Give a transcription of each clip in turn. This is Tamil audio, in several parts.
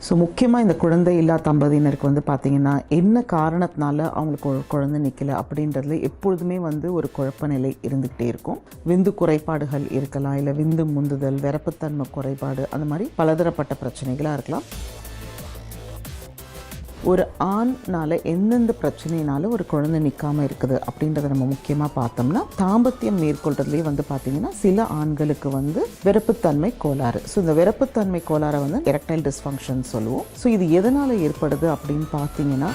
ஸோ முக்கியமாக இந்த குழந்தை இல்லா தம்பதியினருக்கு வந்து பார்த்திங்கன்னா என்ன காரணத்தினால அவங்களுக்கு ஒரு குழந்தை நிற்கலை அப்படின்றதுல எப்பொழுதுமே வந்து ஒரு குழப்ப நிலை இருந்துக்கிட்டே இருக்கும். விந்து குறைபாடுகள் இருக்கலாம், இல்லை விந்து முந்துதல், விரப்புத்தன்மை குறைபாடு, அந்த மாதிரி பலதரப்பட்ட பிரச்சனைகளாக இருக்கலாம். ஒரு ஆண்னால எந்தெந்த பிரச்சனையினால ஒரு குழந்தை நிற்காமல் இருக்குது அப்படின்றத நம்ம முக்கியமாக பார்த்தோம்னா, தாம்பத்தியம் மேற்கொள்றதுலேயே வந்து பார்த்திங்கன்னா சில ஆண்களுக்கு வந்து விரப்புத்தன்மை கோளாறு. ஸோ இந்த விரப்புத்தன்மை கோளாறை வந்து எரெக்டைல் டிஸ்ஃபங்க்ஷன் சொல்லுவோம். ஸோ இது எதனால் ஏற்படுது அப்படின்னு பார்த்தீங்கன்னா,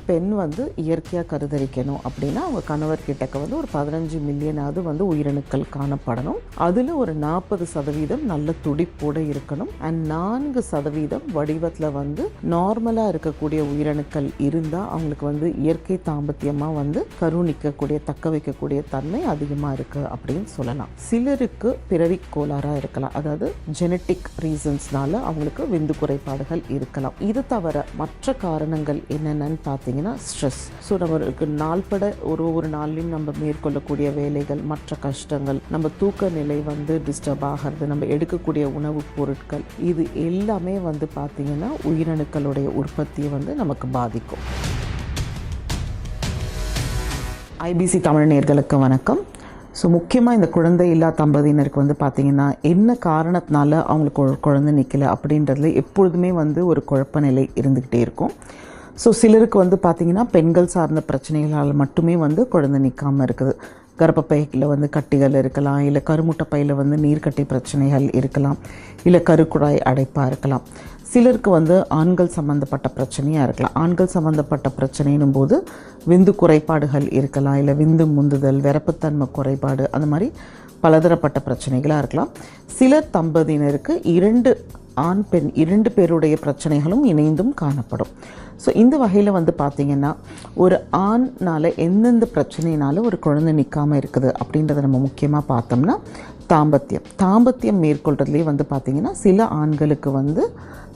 பெண் வந்து இயற்கையாக கருதரிக்கணும் அப்படின்னா அவங்க கணவர்கிட்டக்க வந்து ஒரு 15 மில்லியனாவது வந்து உயிரணுக்கள் காணப்படணும். அதில் ஒரு 40% நல்ல துடிப்போடு இருக்கணும். அண்ட் 4% வடிவத்தில் வந்து நார்மலாக இருக்கக்கூடிய உயிரணுக்கள் இருந்தால் அவங்களுக்கு வந்து இயற்கை தாம்பத்தியமாக வந்து கருணிக்கக்கூடிய தக்க வைக்கக்கூடிய தன்மை அதிகமாக இருக்குது அப்படின்னு சொல்லலாம். சிலருக்கு பிறவி கோளாறாக இருக்கலாம், அதாவது ஜெனட்டிக் ரீசன்ஸ்னால அவங்களுக்கு விந்து குறைபாடுகள் இருக்கலாம். இது தவிர மற்ற காரணங்கள் என்னென்னு பார்த்தீங்கன்னா ஸ்ட்ரெஸ். ஸோ நம்மளுக்கு நாள்பட ஒரு நாள்லையும் நம்ம மேற்கொள்ளக்கூடிய வேலைகள், மற்ற கஷ்டங்கள், நம்ம தூக்க நிலை வந்து டிஸ்டர்ப் ஆகிறது, நம்ம எடுக்கக்கூடிய உணவுப் பொருட்கள், இது எல்லாமே வந்து பார்த்திங்கன்னா உயிரணுக்களுடைய உற்பத்தியை வந்து நமக்கு பாதிக்கும். ஐபிசி தமிழ் நேயர்களுக்கு வணக்கம். ஸோ முக்கியமாக இந்த குழந்தை இல்லா தம்பதியினருக்கு வந்து பார்த்திங்கன்னா என்ன காரணத்தினால அவங்களுக்கு ஒரு குழந்தை நிற்கலை அப்படின்றதுல எப்பொழுதுமே வந்து ஒரு குழப்ப நிலை இருந்துக்கிட்டே இருக்கும். ஸோ சிலருக்கு வந்து பார்த்திங்கன்னா பெண்கள் சார்ந்த பிரச்சனைகளால் மட்டுமே வந்து குழந்தை நிற்காமல் இருக்குது. கர்ப்பப்பையில் வந்து கட்டிகள் இருக்கலாம், இல்லை கருமுட்டை பையில் வந்து நீர்க்கட்டி பிரச்சனைகள் இருக்கலாம், இல்லை கருக்குழாய் அடைப்பாக இருக்கலாம். சிலருக்கு வந்து ஆண்கள் சம்மந்தப்பட்ட பிரச்சனையாக இருக்கலாம். ஆண்கள் சம்மந்தப்பட்ட பிரச்சனைன்னும் போது விந்து குறைபாடுகள் இருக்கலாம், இல்லை விந்து முந்துதல், விரப்புத்தன்மை குறைபாடு, அந்த மாதிரி பலதரப்பட்ட பிரச்சனைகளாக இருக்கலாம். சிலர் தம்பதியினருக்கு 2 ஆண் பெண் 2 பேருடைய பிரச்சனைகளும் இணைந்தும் காணப்படும். ஸோ இந்த வகையில் வந்து பார்த்திங்கன்னா ஒரு ஆண்னால் எந்தெந்த பிரச்சனையினால ஒரு குழந்தை நிற்காமல் இருக்குது அப்படின்றத நம்ம முக்கியமாக பார்த்தோம்னா, தாம்பத்தியம் மேற்கொள்றதுலேயே வந்து பார்த்திங்கன்னா சில ஆண்களுக்கு வந்து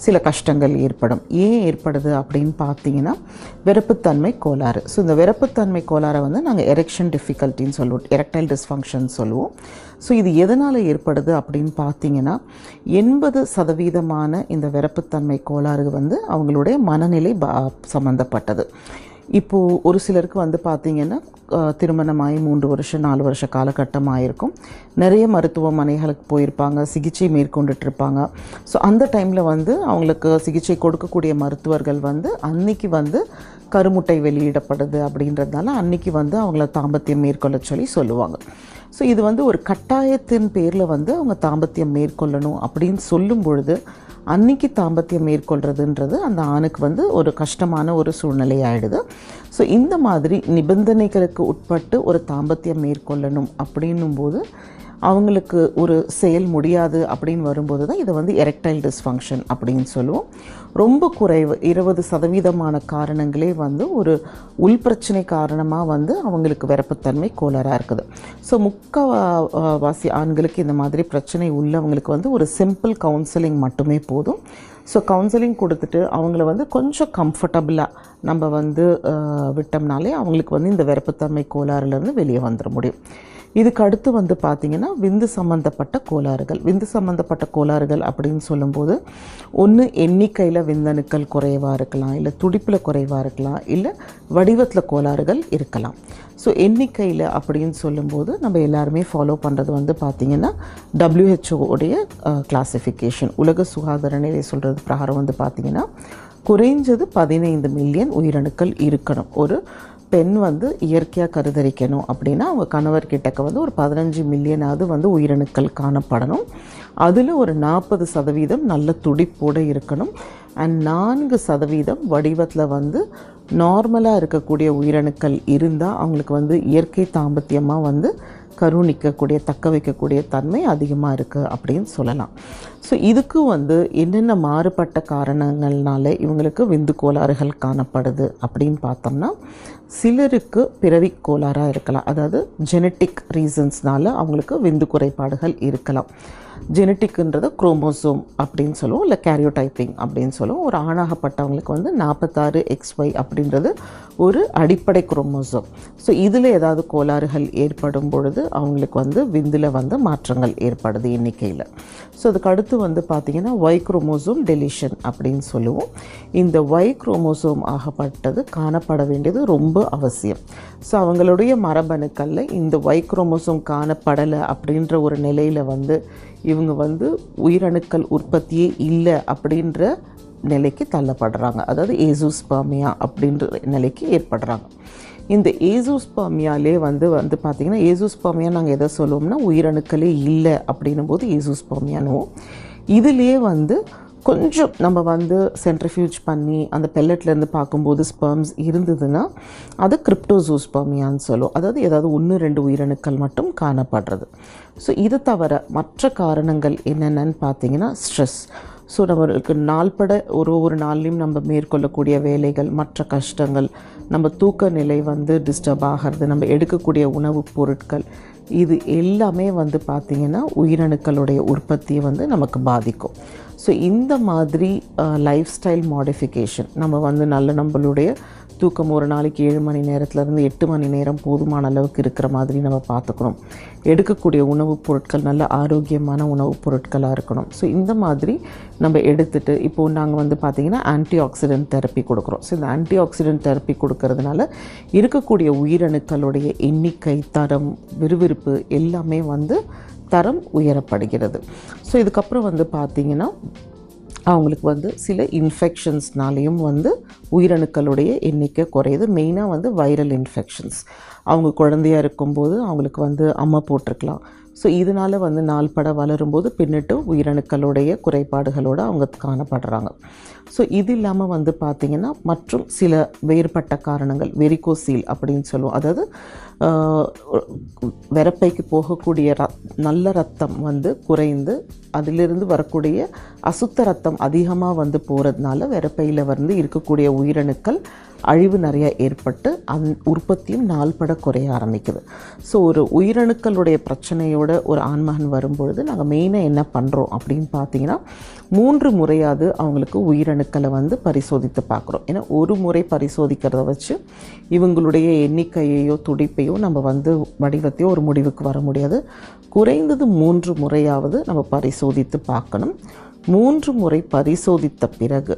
சில கஷ்டங்கள் ஏற்படும். ஏன் ஏற்படுது அப்படின்னு பார்த்தீங்கன்னா, விரப்புத்தன்மை கோளாறு. ஸோ இந்த விரப்புத்தன்மை கோளாறை வந்து நாங்கள் எரெக்ஷன் டிஃபிகல்ட்டின்னு சொல்லுவோம், எரெக்டைல் டிஸ்ஃபங்க்ஷன் சொல்லுவோம். ஸோ இது எதனால் ஏற்படுது அப்படின்னு பார்த்தீங்கன்னா, 80% இந்த விரப்புத்தன்மை கோளாறு வந்து அவங்களுடைய மனநிலை சம்மந்தப்பட்டது. இப்போது ஒரு சிலருக்கு வந்து பார்த்திங்கன்னா திருமணமாகி 3 வருஷம் 4 வருஷ காலகட்டம் ஆகிருக்கும். நிறைய மருத்துவமனைகளுக்கு போயிருப்பாங்க, சிகிச்சை மேற்கொண்டுட்ருப்பாங்க. ஸோ அந்த டைமில் வந்து அவங்களுக்கு சிகிச்சை கொடுக்கக்கூடிய மருத்துவர்கள் வந்து அன்னைக்கு வந்து கருமுட்டை வெளியிடப்படுது அப்படின்றதுனால அன்னைக்கு வந்து அவங்கள தாம்பத்தியம் மேற்கொள்ள சொல்லுவாங்க. ஸோ இது வந்து ஒரு கட்டாயத்தின் பேரில் வந்து அவங்க தாம்பத்தியம் மேற்கொள்ளணும் அப்படின்னு சொல்லும் பொழுது அன்னைக்கு தாம்பத்தியம் மேற்கொள்கிறதுன்றது அந்த ஆணுக்கு வந்து ஒரு கஷ்டமான ஒரு சூழ்நிலை ஆகிடுது. ஸோ இந்த மாதிரி நிபந்தனைகளுக்கு உட்பட்டு ஒரு தாம்பத்தியம் மேற்கொள்ளணும் அப்படின்னும்போது அவங்களுக்கு ஒரு செயல் முடியாது அப்படின்னு வரும்போது தான் இதை வந்து எரெக்டைல் டிஸ்ஃபங்க்ஷன் அப்படின்னு சொல்லுவோம். ரொம்ப குறைவு 20% காரணங்களே வந்து ஒரு உள்பிரச்சனை காரணமாக வந்து அவங்களுக்கு விரப்புத்தன்மை கோளாறாக இருக்குது. ஸோ முக்கால்வாசி ஆண்களுக்கு இந்த மாதிரி பிரச்சனை உள்ளவங்களுக்கு வந்து ஒரு சிம்பிள் கவுன்சிலிங் மட்டுமே போதும். ஸோ கவுன்சிலிங் கொடுத்துட்டு அவங்கள வந்து கொஞ்சம் கம்ஃபர்டபுளாக நம்ம வந்து விட்டோம்னாலே அவங்களுக்கு வந்து இந்த விரப்புத்தன்மை கோளாறுலேருந்து வெளியே வந்துட முடியும். இதுக்கு அடுத்து வந்து பார்த்திங்கன்னா விந்து சம்மந்தப்பட்ட கோளாறுகள் அப்படின்னு சொல்லும்போது, ஒன்று எண்ணிக்கையில் விந்தணுக்கள் குறைவாக இருக்கலாம், இல்லை துடிப்பில் குறைவாக இருக்கலாம், இல்லை வடிவத்தில் கோளாறுகள் இருக்கலாம். ஸோ எண்ணிக்கையில் அப்படின்னு சொல்லும்போது நம்ம எல்லாருமே ஃபாலோ பண்ணுறது வந்து பார்த்திங்கன்னா WHO கிளாசிஃபிகேஷன், உலக சுகாதார நிலை சொல்கிறது பிரகாரம் வந்து பார்த்திங்கன்னா குறைஞ்சது 15 மில்லியன் உயிரணுக்கள் இருக்கணும். ஒரு பெண் வந்து இயற்கையாக கருதரிக்கணும் அப்படின்னா அவங்க கணவர்கிட்டக்க வந்து ஒரு 15 மில்லியனாவது வந்து உயிரணுக்கள் காணப்படணும். அதில் ஒரு 40% நல்ல துடிப்போடு இருக்கணும். அண்ட் 4% வடிவத்தில் வந்து நார்மலாக இருக்கக்கூடிய உயிரணுக்கள் இருந்தால் அவங்களுக்கு வந்து இயற்கை தாம்பத்தியமாக வந்து கருணிக்கக்கூடிய தக்க வைக்கக்கூடிய தன்மை அதிகமாக இருக்குது அப்படின்னு சொல்லலாம். ஸோ இதுக்கு வந்து என்னென்ன மாறுபட்ட காரணங்கள்னால இவங்களுக்கு விந்து கோளாறுகள் காணப்படுது அப்படின்னு பார்த்தோம்னா, சிலருக்கு பிறவி கோளாறாக இருக்கலாம், அதாவது ஜெனட்டிக் ரீசன்ஸ்னால அவங்களுக்கு விந்து குறைபாடுகள் இருக்கலாம். ஜெனட்டிக்ன்றது குரோமோசோம் அப்படின்னு சொல்லுவோம், இல்லை கேரியோடைப்பிங் அப்படின்னு சொல்லுவோம். ஒரு ஆணாகப்பட்டவங்களுக்கு வந்து 46XY அப்படின்றது ஒரு அடிப்படை குரோமோசோம். ஸோ இதில் ஏதாவது கோளாறுகள் ஏற்படும் பொழுது அவங்களுக்கு வந்து விந்தில் வந்து மாற்றங்கள் ஏற்படுது எண்ணிக்கையில். ஸோ அதுக்கு அடுத்து வந்து பார்த்திங்கன்னா ஒய் குரோமோசோம் டெலிஷன் அப்படின்னு சொல்லுவோம். இந்த ஒய் குரோமோசோம் ஆகப்பட்டது காணப்பட வேண்டியது ரொம்ப அவசியம். ஸோ அவங்களுடைய மரபணுக்களில் இந்த ஒய் குரோமோசோம் காணப்படலை அப்படின்ற ஒரு நிலையில் வந்து இவங்க வந்து உயிரணுக்கள் உற்பத்தியே இல்லை அப்படின்ற நிலைக்கு தள்ளப்படுறாங்க. அதாவது ஏசோஸ்பெர்மியா அப்படின்ற நிலைக்கு ஏற்படுறாங்க. இந்த ஏசோஸ்பெர்மியாலே வந்து பார்த்திங்கன்னா ஏசோஸ்பெர்மியா நாங்கள் எதை சொல்லுவோம்னா உயிரணுக்களே இல்லை அப்படின்னும் போது ஏசோஸ்பெர்மியானுவோம். இதுலேயே வந்து கொஞ்சம் நம்ம வந்து சென்ட்ரிஃபியூஜ் பண்ணி அந்த பெல்லட்லேருந்து பார்க்கும்போது ஸ்பெர்ம்ஸ் இருந்ததுன்னா அது கிரிப்டோசோஸ்பெர்மியான்னு சொல்லுவோம். அதாவது ஏதாவது 1-2 உயிரணுக்கள் மட்டும் காணப்படுறது. ஸோ இது தவிர மற்ற காரணங்கள் என்னென்னு பார்த்தீங்கன்னா ஸ்ட்ரெஸ். ஸோ நம்மளுக்கு நாள்பட ஒரு நாள்லையும் நம்ம மேற்கொள்ளக்கூடிய வேலைகள், மற்ற கஷ்டங்கள், நம்ம தூக்க நிலை வந்து டிஸ்டர்ப் ஆகிறது, நம்ம எடுக்கக்கூடிய உணவுப் பொருட்கள், இது எல்லாமே வந்து பார்த்திங்கன்னா உயிரணுக்களுடைய உற்பத்தியை வந்து நமக்கு பாதிக்கும். ஸோ இந்த மாதிரி லைஃப் ஸ்டைல் மாடிஃபிகேஷன் நம்ம வந்து நம்மளுடைய தூக்கம் ஒரு நாளைக்கு 7 மணி நேரத்துலேருந்து 8 மணி நேரம் போதுமான அளவுக்கு இருக்கிற மாதிரி நம்ம பார்த்துக்கணும். எடுக்கக்கூடிய உணவுப் பொருட்கள் நல்ல ஆரோக்கியமான உணவுப் பொருட்களாக இருக்கணும். ஸோ இந்த மாதிரி நம்ம எடுத்துகிட்டு இப்போது நாங்கள் வந்து பார்த்திங்கன்னா ஆன்டி ஆக்சிடென்ட் தெரப்பி கொடுக்குறோம். ஸோ இந்த ஆன்டி ஆக்சிடென்ட் தெரப்பி கொடுக்கறதுனால இருக்கக்கூடிய உயிரணுக்களுடைய எண்ணிக்கை, தரம், விறுவிறுப்பு எல்லாமே வந்து தரம் உயரப்படுகிறது. ஸோ இதுக்கப்புறம் வந்து பார்த்திங்கன்னா அவங்களுக்கு வந்து சில இன்ஃபெக்ஷன்ஸ்னாலேயும் வந்து உயிரணுக்களுடைய எண்ணிக்கை குறையுது. மெயினாக வந்து வைரல் இன்ஃபெக்ஷன்ஸ். அவங்க குழந்தையாக இருக்கும்போது அவங்களுக்கு வந்து அம்மை போட்டிருக்கலாம். ஸோ இதனால் வந்து நாள்பட வளரும்போது பின்னிட்டு உயிரணுக்களுடைய குறைபாடுகளோடு அவங்க காணப்படுறாங்க. ஸோ இது இல்லாமல் வந்து பார்த்திங்கன்னா மற்றும் சில வேறுபட்ட காரணங்கள், வெரிகோசீல் அப்படின்னு சொல்லுவோம். அதாவது விரப்பைக்கு போகக்கூடிய நல்ல ரத்தம் வந்து குறைந்து அதிலிருந்து வரக்கூடிய அசுத்த ரத்தம் அதிகமாக வந்து போகிறதுனால விரப்பையில் வந்து இருக்கக்கூடிய உயிரணுக்கள் அழிவு நிறையா ஏற்பட்டு உற்பத்தியும் நாள்பட குறைய ஆரம்பிக்குது. ஸோ ஒரு உயிரணுக்களுடைய பிரச்சனையோட ஒரு ஆண்மகன் வரும்பொழுது நாங்கள் மெயினாக என்ன பண்ணுறோம் அப்படின்னு பார்த்தீங்கன்னா 3 முறையாவது அவங்களுக்கு உயிரணுக்களை வந்து பரிசோதித்து பார்க்குறோம். ஏன்னா ஒரு முறை பரிசோதிக்கிறத வச்சு இவங்களுடைய எண்ணிக்கையோ துடிப்பையோ நம்ம வந்து வடிவத்தையோ ஒரு முடிவுக்கு வர முடியாது. குறைந்தது 3 முறையாவது நம்ம பரிசோதித்து பார்க்கணும். 3 முறை பரிசோதித்த பிறகு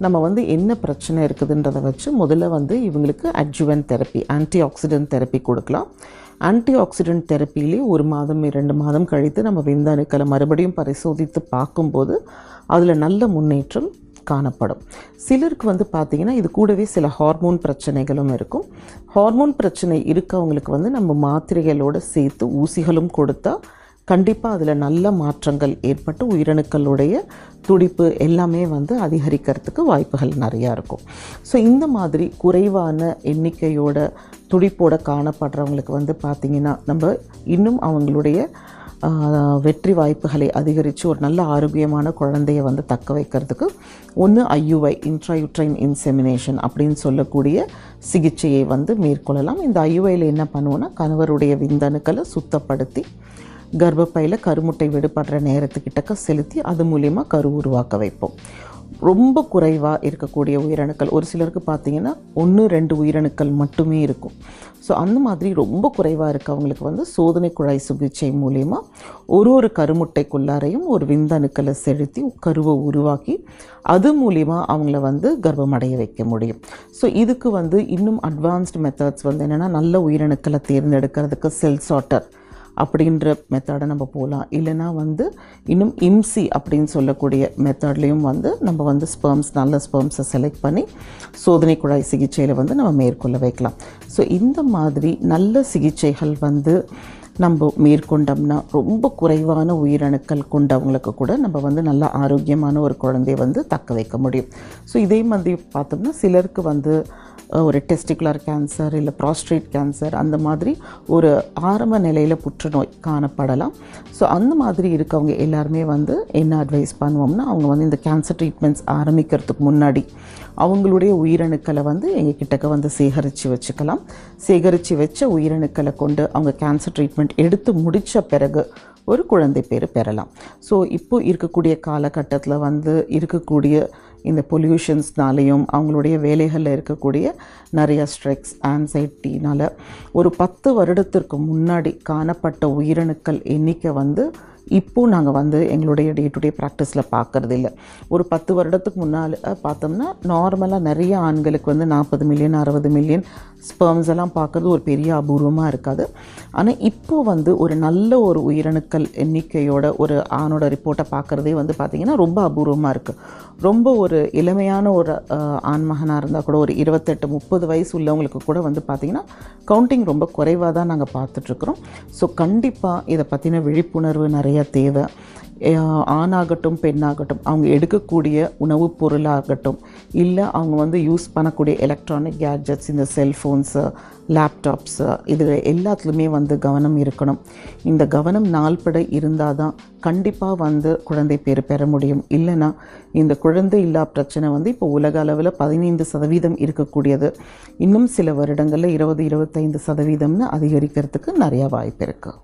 நம்ம வந்து என்ன பிரச்சனை இருக்குதுன்றதை வச்சு முதல்ல வந்து இவங்களுக்கு adjuvant therapy, anti accident therapy கொடுக்கலாம். ஆன்டி ஆக்சிடென்ட் தெரப்பிலே 1 மாதம் 2 மாதம் கழித்து நம்ம விந்தணுக்களை மறுபடியும் பரிசோதித்து பார்க்கும்போது அதில் நல்ல முன்னேற்றம் காணப்படும். சிலருக்கு வந்து பார்த்திங்கன்னா இது கூடவே சில ஹார்மோன் பிரச்சனைகளும் இருக்கும். ஹார்மோன் பிரச்சனை இருக்கவங்களுக்கு வந்து நம்ம மாத்திரைகளோடு சேர்த்து ஊசிகளும் கொடுத்தா கண்டிப்பாக அதில் நல்ல மாற்றங்கள் ஏற்பட்டு உயிரணுக்களுடைய துடிப்பு எல்லாமே வந்து அதிகரிக்கிறதுக்கு வாய்ப்புகள் நிறையா இருக்கும். ஸோ இந்த மாதிரி குறைவான எண்ணிக்கையோட துடிப்போட காணப்படுறவங்களுக்கு வந்து பார்த்திங்கன்னா நம்ம இன்னும் அவங்களுடைய வெற்றி வாய்ப்புகளை அதிகரித்து ஒரு நல்ல ஆரோக்கியமான குழந்தையை வந்து தக்க வைக்கிறதுக்கு ஒன்று IUI, இன்ட்ராயூட்ரைன் இன்செமினேஷன் அப்படின்னு சொல்லக்கூடிய சிகிச்சையை வந்து மேற்கொள்ளலாம். இந்த IUIயில் என்ன பண்ணுவோன்னா கணவருடைய விந்தணுக்களை சுத்தப்படுத்தி கர்ப்பப்பையில் கருமுட்டை விடுபடுற நேரத்துக்கிட்டக்க செலுத்தி அது மூலிமா கரு உருவாக்க வைப்போம். ரொம்ப குறைவாக இருக்கக்கூடிய உயிரணுக்கள், ஒரு சிலருக்கு பார்த்திங்கன்னா 1-2 உயிரணுக்கள் மட்டுமே இருக்கும். ஸோ அந்த மாதிரி ரொம்ப குறைவாக இருக்கவங்களுக்கு வந்து சோதனை குழாய் சிகிச்சை மூலிமா ஒரு கருமுட்டைக்குள்ளாரையும் ஒரு விந்தணுக்களை செலுத்தி கருவை உருவாக்கி அது மூலிமா அவங்கள வந்து கர்ப்பமடைய வைக்க முடியும். ஸோ இதுக்கு வந்து இன்னும் அட்வான்ஸ்டு மெத்தட்ஸ் வந்து என்னென்னா நல்ல உயிரணுக்களை தேர்ந்தெடுக்கிறதுக்கு செல் சார்ட்டர் அப்படின்ற மெத்தடை நம்ம போகலாம். இல்லைனா வந்து இன்னும் IMSI அப்படின்னு சொல்லக்கூடிய மெத்தட்லேயும் வந்து நம்ம வந்து நல்ல ஸ்பெர்ம்ஸை செலக்ட் பண்ணி சோதனை குழாய் சிகிச்சையில் வந்து நம்ம மேற்கொள்ள வைக்கலாம். ஸோ இந்த மாதிரி நல்ல சிகிச்சைகள் வந்து நம்ம மேற்கொண்டோம்னா ரொம்ப குறைவான உயிரணுக்கள் கொண்டவங்களுக்கு கூட நம்ம வந்து நல்ல ஆரோக்கியமான ஒரு குழந்தையை வந்து தக்க வைக்க முடியும். ஸோ இதே மாதிரி பார்த்தோம்னா சிலருக்கு வந்து ஒரு டெஸ்டிகுலர் கேன்சர் இல்லை ப்ராஸ்டேட் கேன்சர் அந்த மாதிரி ஒரு ஆரம்ப நிலையில் புற்றுநோய் காணப்படலாம். ஸோ அந்த மாதிரி இருக்கவங்க எல்லாருமே வந்து என்ன அட்வைஸ் பண்ணுவோம்னா அவங்க வந்து இந்த கேன்சர் ட்ரீட்மெண்ட்ஸ் ஆரம்பிக்கிறதுக்கு முன்னாடி அவங்களுடைய உயிரணுக்களை வந்து எங்கள் கிட்டக்க வந்து சேகரித்து வச்சுக்கலாம். சேகரித்து வச்ச உயிரணுக்களை கொண்டு அவங்க கேன்சர் ட்ரீட்மெண்ட் எடுத்து முடித்த பிறகு ஒரு குழந்தை பேர் பெறலாம். ஸோ இப்போ இருக்கக்கூடிய காலகட்டத்தில் வந்து இருக்கக்கூடிய இந்த பொல்யூஷன்ஸ்னாலேயும் அவங்களுடைய வேலைகளில் இருக்கக்கூடிய நிறைய ஸ்ட்ரெஸ் ஆன்சைட்டினால் ஒரு 10 வருடத்திற்கு முன்னாடி காணப்பட்ட உயிரணுக்கள் எண்ணிக்கை வந்து இப்போது நாங்கள் வந்து எங்களுடைய டே டு டே ப்ராக்டிஸில் பார்க்குறது இல்லை. ஒரு 10 வருடத்துக்கு முன்னால் பார்த்தோம்னா நார்மலாக நிறைய ஆண்களுக்கு வந்து 40 மில்லியன் 60 மில்லியன் ஸ்பெர்ம்ஸ் எல்லாம் பார்க்குறது ஒரு பெரிய அபூர்வமாக இருக்காது. ஆனால் இப்போது வந்து ஒரு நல்ல ஒரு உயிரணுக்கள் எண்ணிக்கையோட ஒரு ஆணோட ரிப்போர்ட்டை பார்க்குறதே வந்து பார்த்திங்கன்னா ரொம்ப அபூர்வமாக இருக்குது. ரொம்ப ஒரு இளமையான ஒரு ஆண்மகனாக இருந்தால் கூட ஒரு 28-30 வயசு உள்ளவங்களுக்கு கூட வந்து பார்த்திங்கன்னா கவுண்டிங் ரொம்ப குறைவாக தான் நாங்கள் பார்த்துட்ருக்குறோம். ஸோ கண்டிப்பாக இதை பற்றின விழிப்புணர்வு நிறைய தேவை. ஆணாகட்டும் பெண்ணாகட்டும் அவங்க எடுக்கக்கூடிய உணவுப் பொருளாகட்டும் இல்லை அவங்க வந்து யூஸ் பண்ணக்கூடிய எலக்ட்ரானிக் கேட்ஜெட்ஸ் இந்த செல்ஃபோன்ஸு லேப்டாப்ஸு இது எல்லாத்துலேயுமே வந்து கவனம் இருக்கணும். இந்த கவனம் நாள்பட இருந்தால் தான் கண்டிப்பாக வந்து குழந்தை பேர் பெற முடியும். இல்லைன்னா இந்த குழந்தை இல்லா பிரச்சனை வந்து இப்போ உலக அளவில் 15% இருக்கக்கூடியது இன்னும் சில வருடங்களில் 20-25% அதிகரிக்கிறதுக்கு நிறையா வாய்ப்பு இருக்குது.